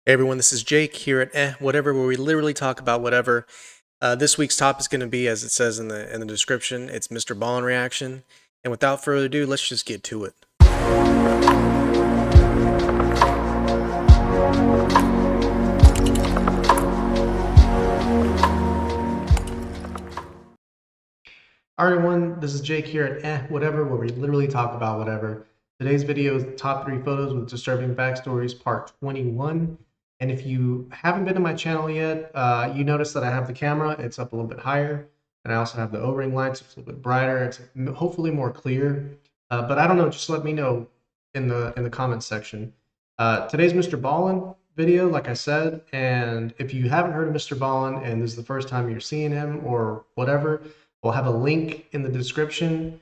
Hey everyone, this is Jake here at Whatever, where we literally talk about whatever. This week's topic is going to be, as it says in the description, it's MrBallen reaction. And without further ado, let's just get to it. Alright everyone, this is Jake here at Whatever, where we literally talk about whatever. Today's video is top 3 photos with disturbing backstories, part 21. And if you haven't been to my channel yet, you notice that I have the camera, it's up a little bit higher. And I also have the O-ring lights, it's a little bit brighter, it's hopefully more clear. But I don't know, just let me know in the comments section. Today's MrBallen video, like I said, and if you haven't heard of MrBallen and this is the first time you're seeing him or whatever, we'll have a link in the description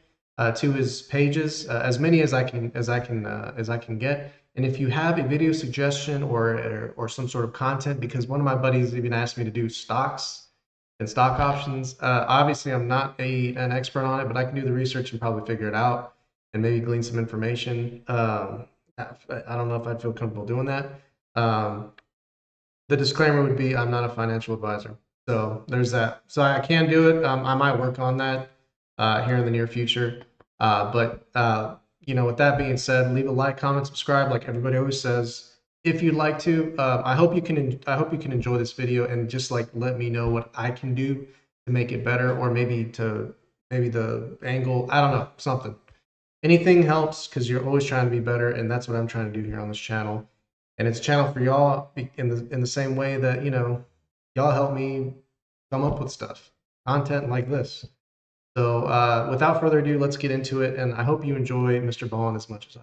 to his pages, as many as I can get. And if you have a video suggestion or some sort of content, because one of my buddies even asked me to do stocks and stock options. Obviously, I'm not an expert on it, but I can do the research and probably figure it out and maybe glean some information. I don't know if I'd feel comfortable doing that. The disclaimer would be I'm not a financial advisor. So there's that. So I can do it. I might work on that here in the near future. You know, with that being said, leave a like, comment, subscribe, like everybody always says. If you'd like to, I hope you can enjoy this video and just like let me know what I can do to make it better, or maybe the angle. I don't know, something. Anything helps because you're always trying to be better, and that's what I'm trying to do here on this channel. And it's a channel for y'all in the same way that, you know, y'all help me come up with stuff, content like this. So without further ado, let's get into it, and I hope you enjoy MrBallen as much as I.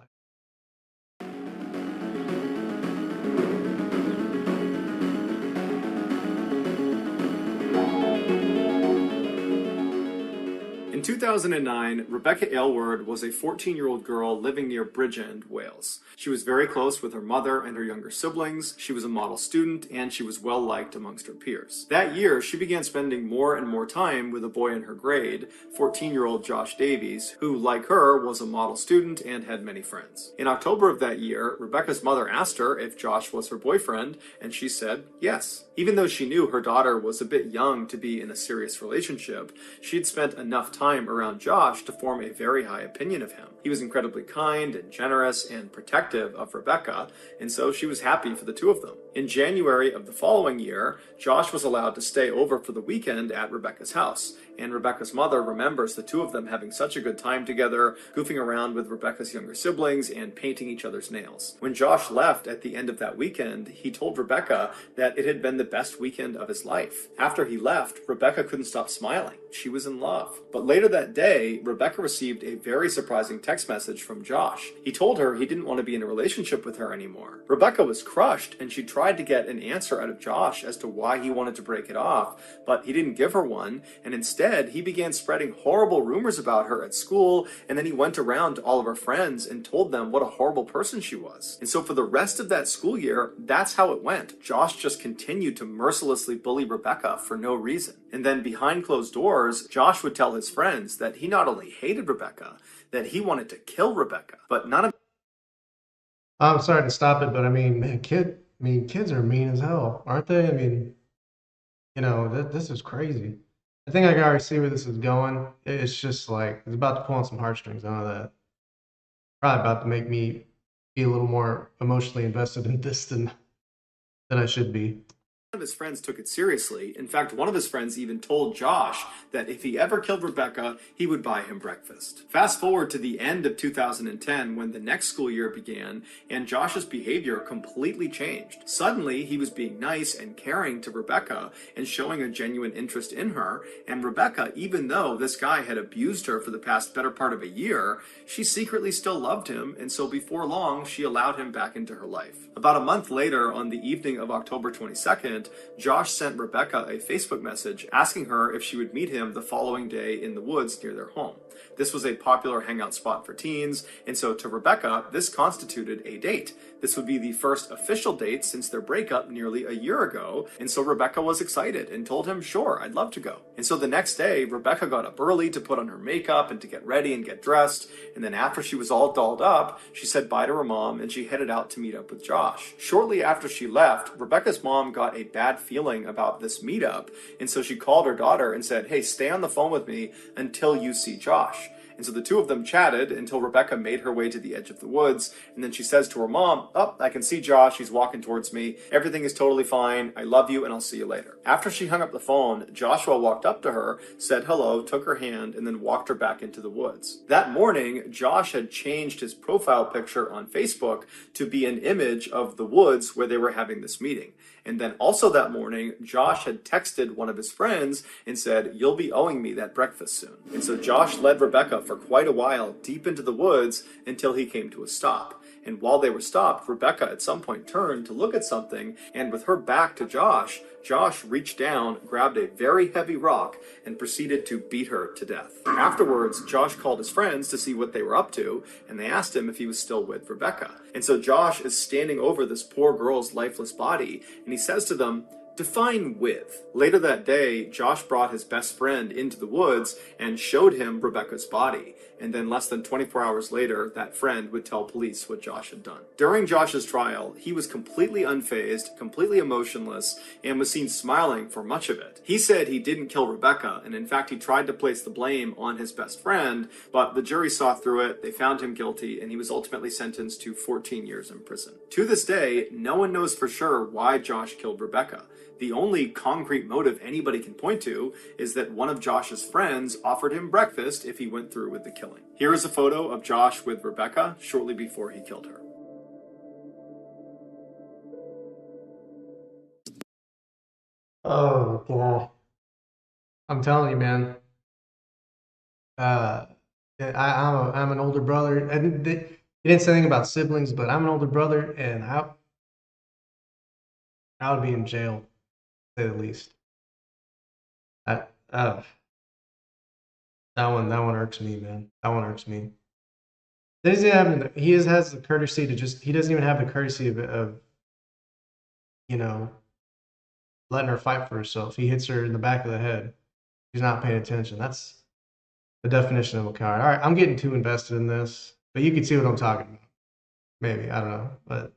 In 2009, Rebecca LWord was a 14-year-old girl living near Bridgend, Wales. She was very close with her mother and her younger siblings, she was a model student, and she was well-liked amongst her peers. That year, she began spending more and more time with a boy in her grade, 14-year-old Josh Davies, who, like her, was a model student and had many friends. In October of that year, Rebecca's mother asked her if Josh was her boyfriend, and she said yes. Even though she knew her daughter was a bit young to be in a serious relationship, she'd spent enough time around Josh to form a very high opinion of him. He was incredibly kind and generous and protective of Rebecca, and so she was happy for the two of them. In January of the following year, Josh was allowed to stay over for the weekend at Rebecca's house, and Rebecca's mother remembers the two of them having such a good time together, goofing around with Rebecca's younger siblings and painting each other's nails. When Josh left at the end of that weekend, he told Rebecca that it had been the best weekend of his life. After he left, Rebecca couldn't stop smiling. She was in love. But later that day, Rebecca received a very surprising text message from Josh. He told her he didn't want to be in a relationship with her anymore. Rebecca was crushed, and she tried to get an answer out of Josh as to why he wanted to break it off, but he didn't give her one, and instead he began spreading horrible rumors about her at school, and then he went around to all of her friends and told them what a horrible person she was. And so for the rest of that school year, that's how it went. Josh just continued to mercilessly bully Rebecca for no reason. And then behind closed doors, Josh would tell his friends that he not only hated Rebecca, that he wanted to kill Rebecca, but none of... I'm sorry to stop it, but I mean, man, kids are mean as hell, aren't they? I mean, you know, this is crazy. I think I can already see where this is going. It's just like it's about to pull on some heartstrings. I know that. Probably about to make me be a little more emotionally invested in this than I should be. Of his friends took it seriously. In fact, one of his friends even told Josh that if he ever killed Rebecca, he would buy him breakfast. Fast forward to the end of 2010 when the next school year began and Josh's behavior completely changed. Suddenly, he was being nice and caring to Rebecca and showing a genuine interest in her, and Rebecca, even though this guy had abused her for the past better part of a year, she secretly still loved him, and so before long, she allowed him back into her life. About a month later, on the evening of October 22nd, Josh sent Rebecca a Facebook message asking her if she would meet him the following day in the woods near their home. This was a popular hangout spot for teens, and so to Rebecca, this constituted a date. This would be the first official date since their breakup nearly a year ago, and so Rebecca was excited and told him, sure, I'd love to go. And so the next day, Rebecca got up early to put on her makeup and to get ready and get dressed, and then after she was all dolled up, she said bye to her mom and she headed out to meet up with Josh. Shortly after she left, Rebecca's mom got a bad feeling about this meetup, and so she called her daughter and said, hey, stay on the phone with me until you see Josh. And so the two of them chatted until Rebecca made her way to the edge of the woods, and then she says to her mom, oh, I can see Josh, he's walking towards me, everything is totally fine, I love you and I'll see you later. After she hung up the phone, Joshua walked up to her, said hello, took her hand, and then walked her back into the woods. That morning, Josh had changed his profile picture on Facebook to be an image of the woods where they were having this meeting. And then also that morning, Josh had texted one of his friends and said, you'll be owing me that breakfast soon. And so Josh led Rebecca for quite a while deep into the woods until he came to a stop. And while they were stopped, Rebecca at some point turned to look at something, and with her back to Josh reached down, grabbed a very heavy rock, and proceeded to beat her to death. Afterwards, Josh called his friends to see what they were up to, and they asked him if he was still with Rebecca. And so Josh is standing over this poor girl's lifeless body, and he says to them, define with. Later that day, Josh brought his best friend into the woods and showed him Rebecca's body. And then less than 24 hours later, that friend would tell police what Josh had done. During Josh's trial, he was completely unfazed, completely emotionless, and was seen smiling for much of it. He said he didn't kill Rebecca, and in fact, he tried to place the blame on his best friend, but the jury saw through it, they found him guilty, and he was ultimately sentenced to 14 years in prison. To this day, no one knows for sure why Josh killed Rebecca. The only concrete motive anybody can point to is that one of Josh's friends offered him breakfast if he went through with the killing. Here is a photo of Josh with Rebecca shortly before he killed her. Oh, God. I'm telling you, man. I'm an older brother. And you didn't say anything about siblings, but I'm an older brother, and I would be in jail, to say the least. I, uh, that one irks me, man. That one irks me. He has the courtesy to he doesn't even have the courtesy of you know, letting her fight for herself. He hits her in the back of the head. He's not paying attention. That's the definition of a coward. All right, I'm getting too invested in this, but you can see what I'm talking about. Maybe, I don't know, but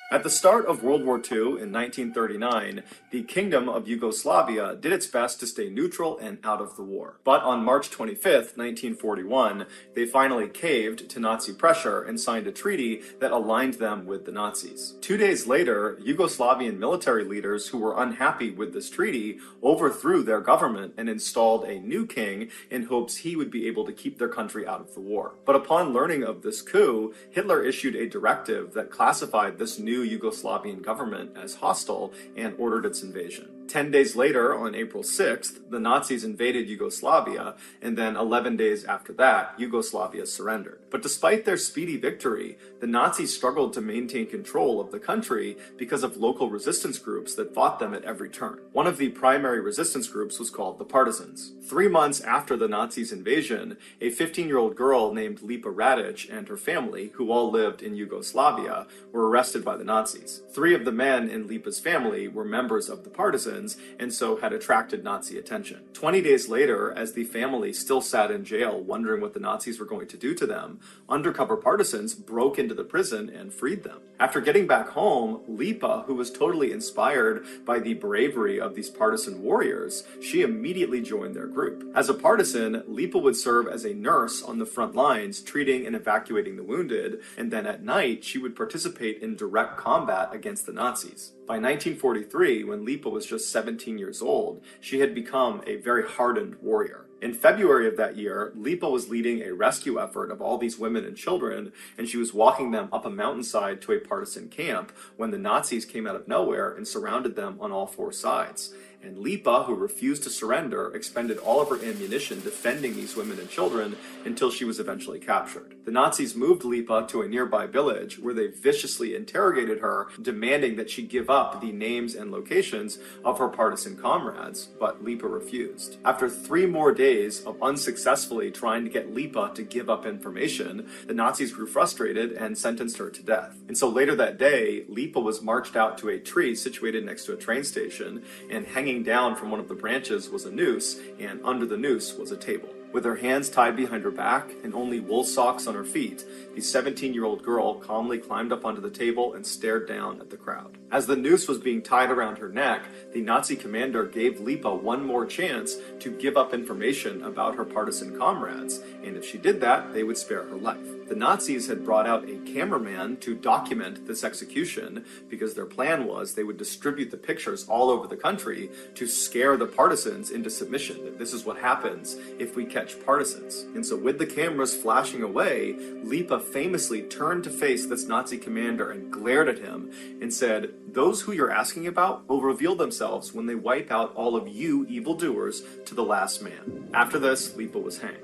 At the start of World War II in 1939, the Kingdom of Yugoslavia did its best to stay neutral and out of the war. But on March 25th, 1941, they finally caved to Nazi pressure and signed a treaty that aligned them with the Nazis. 2 days later, Yugoslavian military leaders who were unhappy with this treaty overthrew their government and installed a new king in hopes he would be able to keep their country out of the war. But upon learning of this coup, Hitler issued a directive that classified this new Yugoslavian government as hostile and ordered its invasion. 10 days later, on April 6th, the Nazis invaded Yugoslavia, and then 11 days after that, Yugoslavia surrendered. But despite their speedy victory, the Nazis struggled to maintain control of the country because of local resistance groups that fought them at every turn. One of the primary resistance groups was called the Partisans. 3 months after the Nazis' invasion, a 15-year-old girl named Lepa Radic and her family, who all lived in Yugoslavia, were arrested by the Nazis. 3 of the men in Lepa's family were members of the Partisans, and so had attracted Nazi attention. 20 days later, as the family still sat in jail wondering what the Nazis were going to do to them, undercover partisans broke into the prison and freed them. After getting back home, Lepa, who was totally inspired by the bravery of these partisan warriors, she immediately joined their group. As a partisan, Lepa would serve as a nurse on the front lines, treating and evacuating the wounded, and then at night she would participate in direct combat against the Nazis. By 1943, when Lepa was just 17 years old, she had become a very hardened warrior. In February of that year, Lepa was leading a rescue effort of all these women and children, and she was walking them up a mountainside to a partisan camp when the Nazis came out of nowhere and surrounded them on all 4 sides. And Lepa, who refused to surrender, expended all of her ammunition defending these women and children until she was eventually captured. The Nazis moved Lepa to a nearby village where they viciously interrogated her, demanding that she give up the names and locations of her partisan comrades, but Lepa refused. After 3 more days of unsuccessfully trying to get Lepa to give up information, the Nazis grew frustrated and sentenced her to death. And so later that day, Lepa was marched out to a tree situated next to a train station, and hanging down from one of the branches was a noose, and under the noose was a table. With her hands tied behind her back and only wool socks on her feet, the 17-year-old girl calmly climbed up onto the table and stared down at the crowd. As the noose was being tied around her neck, the Nazi commander gave Lepa one more chance to give up information about her partisan comrades, and if she did that, they would spare her life. The Nazis had brought out a cameraman to document this execution because their plan was they would distribute the pictures all over the country to scare the partisans into submission, that this is what happens if we catch partisans. And so with the cameras flashing away, Lepa famously turned to face this Nazi commander and glared at him and said, "Those who you're asking about will reveal themselves when they wipe out all of you evildoers to the last man." After this, Lepa was hanged.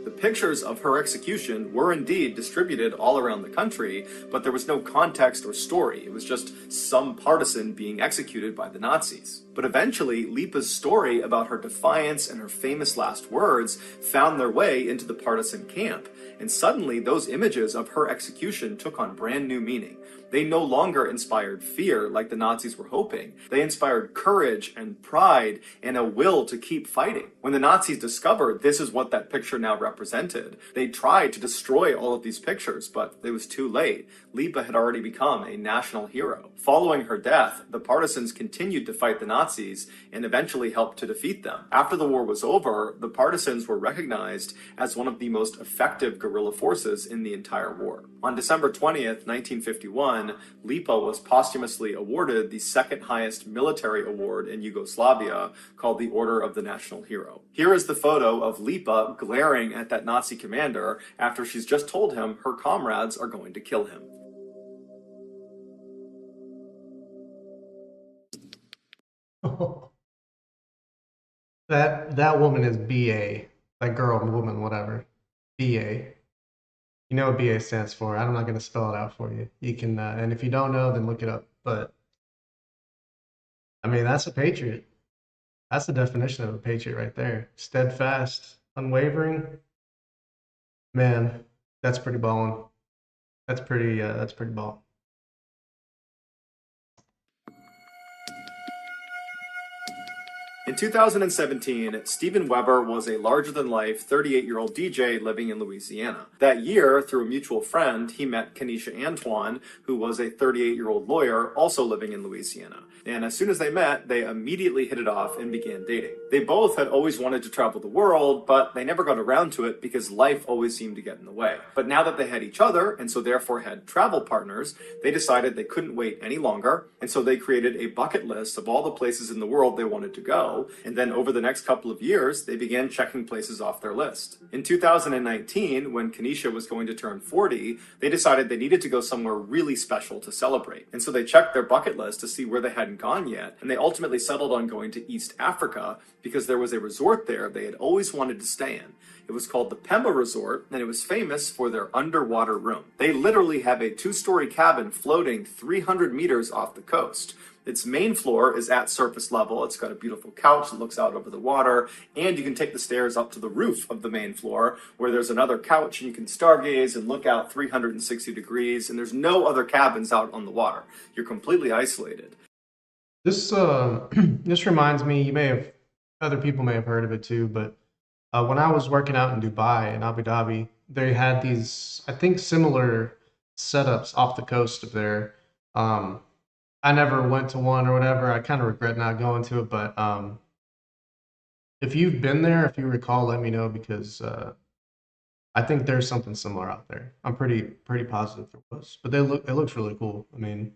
The pictures of her execution were indeed distributed all around the country, but there was no context or story. It was just some partisan being executed by the Nazis. But eventually, Lepa's story about her defiance and her famous last words found their way into the partisan camp, and suddenly those images of her execution took on brand new meaning. They no longer inspired fear like the Nazis were hoping. They inspired courage and pride and a will to keep fighting. When the Nazis discovered this is what that picture now represented, they tried to destroy all of these pictures, but it was too late. Lepa had already become a national hero. Following her death, the partisans continued to fight the Nazis and eventually helped to defeat them. After the war was over, the partisans were recognized as one of the most effective guerrilla forces in the entire war. On December 20th, 1951, Lepa was posthumously awarded the second highest military award in Yugoslavia, called the Order of the National Hero. Here is the photo of Lepa glaring at that Nazi commander after she's just told him her comrades are going to kill him. That woman is BA. That girl, woman, whatever. BA. You know what BA stands for. I'm not going to spell it out for you. You can, and if you don't know, then look it up. But, I mean, that's a patriot. That's the definition of a patriot right there. Steadfast, unwavering. Man, that's pretty ballin'. That's pretty ballin'. In 2017, Steven Weber was a larger-than-life 38-year-old DJ living in Louisiana. That year, through a mutual friend, he met Kenesha Antoine, who was a 38-year-old lawyer also living in Louisiana. And as soon as they met, they immediately hit it off and began dating. They both had always wanted to travel the world, but they never got around to it because life always seemed to get in the way. But now that they had each other, and so therefore had travel partners, they decided they couldn't wait any longer, and so they created a bucket list of all the places in the world they wanted to go, and then over the next couple of years, they began checking places off their list. In 2019, when Kenesha was going to turn 40, they decided they needed to go somewhere really special to celebrate. And so they checked their bucket list to see where they hadn't gone yet, and they ultimately settled on going to East Africa because there was a resort there they had always wanted to stay in. It was called the Pemba Resort, and it was famous for their underwater room. They literally have a 2-story cabin floating 300 meters off the coast. Its main floor is at surface level. It's got a beautiful couch that looks out over the water, and you can take the stairs up to the roof of the main floor where there's another couch and you can stargaze and look out 360 degrees, and there's no other cabins out on the water. You're completely isolated. This this reminds me, other people may have heard of it too, but when I was working out in Dubai, in Abu Dhabi, they had these, I think, similar setups off the coast of there. I never went to one or whatever. I kind of regret not going to it, but if you've been there, if you recall, let me know because I think there's something similar out there. I'm pretty positive there was, but it looks really cool. I mean.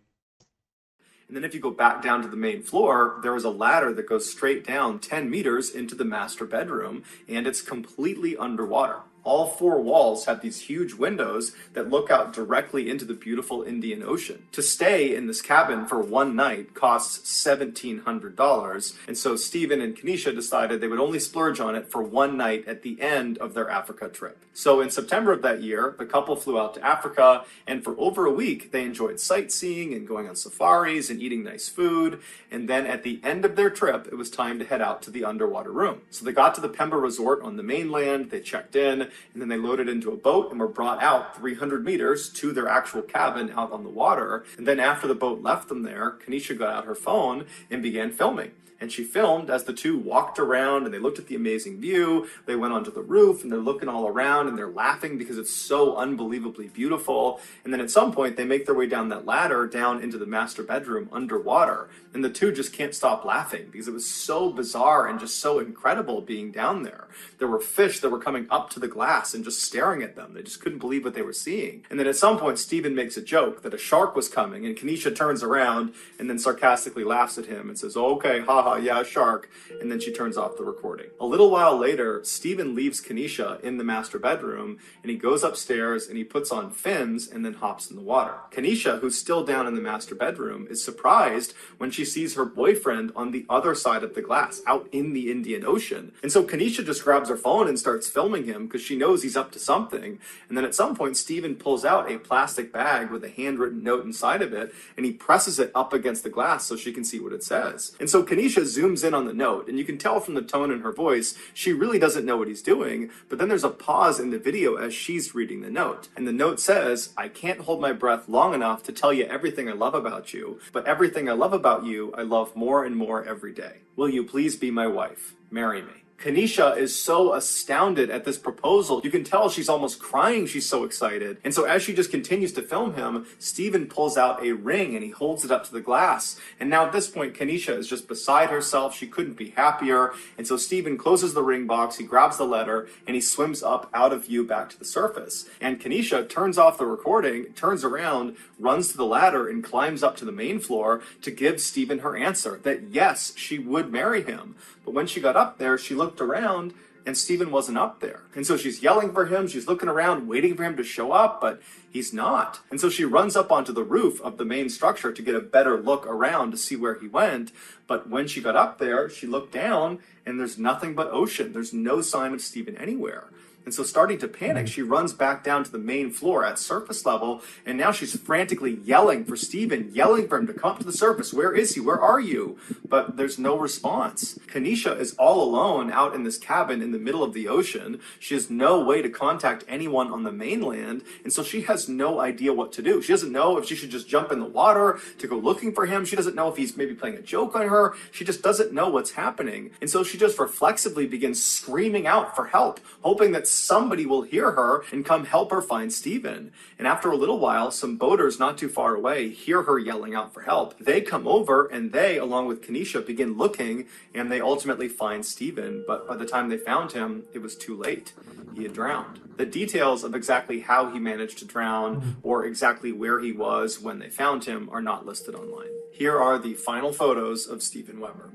And then if you go back down to the main floor, there is a ladder that goes straight down 10 meters into the master bedroom, and it's completely underwater. All four walls have these huge windows that look out directly into the beautiful Indian Ocean. To stay in this cabin for one night costs $1,700, and so Stephen and Kenesha decided they would only splurge on it for one night at the end of their Africa trip. So in September of that year, the couple flew out to Africa, and for over a week, they enjoyed sightseeing and going on safaris and eating nice food. And then at the end of their trip, it was time to head out to the underwater room. So they got to the Pemba Resort on the mainland, they checked in, and then they loaded into a boat and were brought out 300 meters to their actual cabin out on the water. And then after the boat left them there, Kenesha got out her phone and began filming. And she filmed as the two walked around and they looked at the amazing view. They went onto the roof and they're looking all around and they're laughing because it's so unbelievably beautiful. And then at some point they make their way down that ladder down into the master bedroom underwater. And the two just can't stop laughing because it was so bizarre and just so incredible being down there. There were fish that were coming up to the glass and just staring at them. They just couldn't believe what they were seeing. And then at some point Stephen makes a joke that a shark was coming and Kenesha turns around and then sarcastically laughs at him and says, "Oh, okay, haha, yeah, a shark," and then she turns off the recording. A little while later, Stephen leaves Kenesha in the master bedroom and he goes upstairs and he puts on fins and then hops in the water. Kenesha, who's still down in the master bedroom, is surprised when she sees her boyfriend on the other side of the glass, out in the Indian Ocean. And so Kenesha just grabs her phone and starts filming him because she knows he's up to something. And then at some point, Stephen pulls out a plastic bag with a handwritten note inside of it and he presses it up against the glass so she can see what it says. And so Kenesha zooms in on the note, and you can tell from the tone in her voice, she really doesn't know what he's doing, but then there's a pause in the video as she's reading the note. And the note says, "I can't hold my breath long enough to tell you everything I love about you, but everything I love about you, I love more and more every day. Will you please be my wife? Marry me." Kenesha is so astounded at this proposal. You can tell she's almost crying. She's so excited. And so as she just continues to film him, Stephen pulls out a ring and he holds it up to the glass. And now at this point, Kenesha is just beside herself. She couldn't be happier. And so Stephen closes the ring box, he grabs the letter, and he swims up out of view back to the surface. And Kenesha turns off the recording, turns around, runs to the ladder, and climbs up to the main floor to give Stephen her answer that yes, she would marry him. But when she got up there, she looked around and Stephen wasn't up there. And so she's yelling for him, she's looking around, waiting for him to show up, but he's not. And so she runs up onto the roof of the main structure to get a better look around to see where he went. But when she got up there, she looked down and there's nothing but ocean. There's no sign of Stephen anywhere. And so starting to panic, she runs back down to the main floor at surface level, and now she's frantically yelling for Stephen, yelling for him to come to the surface. Where is he? Where are you? But there's no response. Kenesha is all alone out in this cabin in the middle of the ocean. She has no way to contact anyone on the mainland, and so she has no idea what to do. She doesn't know if she should just jump in the water to go looking for him. She doesn't know if he's maybe playing a joke on her. She just doesn't know what's happening. And so she just reflexively begins screaming out for help, hoping that somebody will hear her and come help her find Stephen. And after a little while, some boaters not too far away hear her yelling out for help. They come over and they, along with Kenesha, begin looking, and they ultimately find Stephen. But by the time they found him, it was too late. He had drowned. The details of exactly how he managed to drown or exactly where he was when they found him are not listed online. Here are the final photos of Stephen Weber.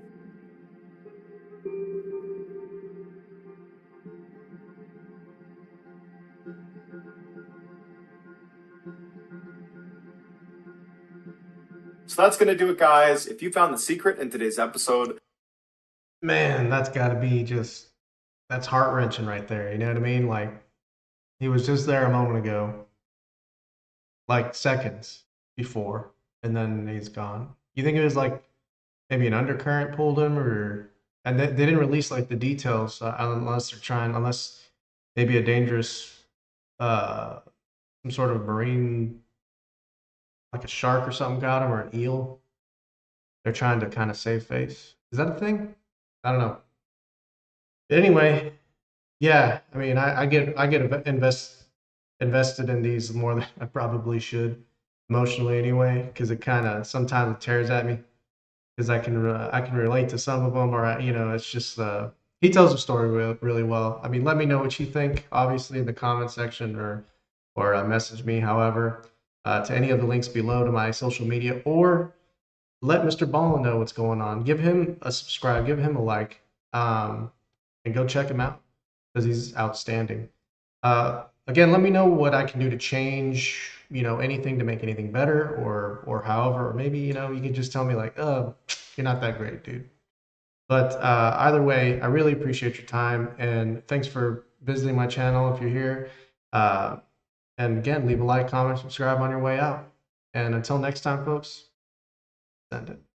So that's going to do it, guys. If you found the secret in today's episode, Man, that's got to be just, that's heart-wrenching right there. You know what I mean? Like, he was just there a moment ago, like seconds before, and then he's gone. You think it was like maybe an undercurrent pulled him, or and they didn't release like the details unless they're trying, unless maybe a dangerous, some sort of marine, like a shark or something got him, or an eel. They're trying to kind of save face. Is that a thing? I don't know. But anyway, yeah. I mean, I get invested in these more than I probably should, emotionally anyway, because it kind of sometimes it tears at me because I can relate to some of them, or you know, it's just he tells the story really well. I mean, let me know what you think, obviously in the comment section, or message me, however, to any of the links below to my social media, or let MrBallen know what's going on. Give him a subscribe, give him a like, and go check him out because he's outstanding. Again, let me know what I can do to change, anything to make anything better, or however, or maybe you can just tell me like, you're not that great, dude. But either way, I really appreciate your time and thanks for visiting my channel if you're here. Uh, and again, leave a like, comment, subscribe on your way out. And until next time, folks, send it.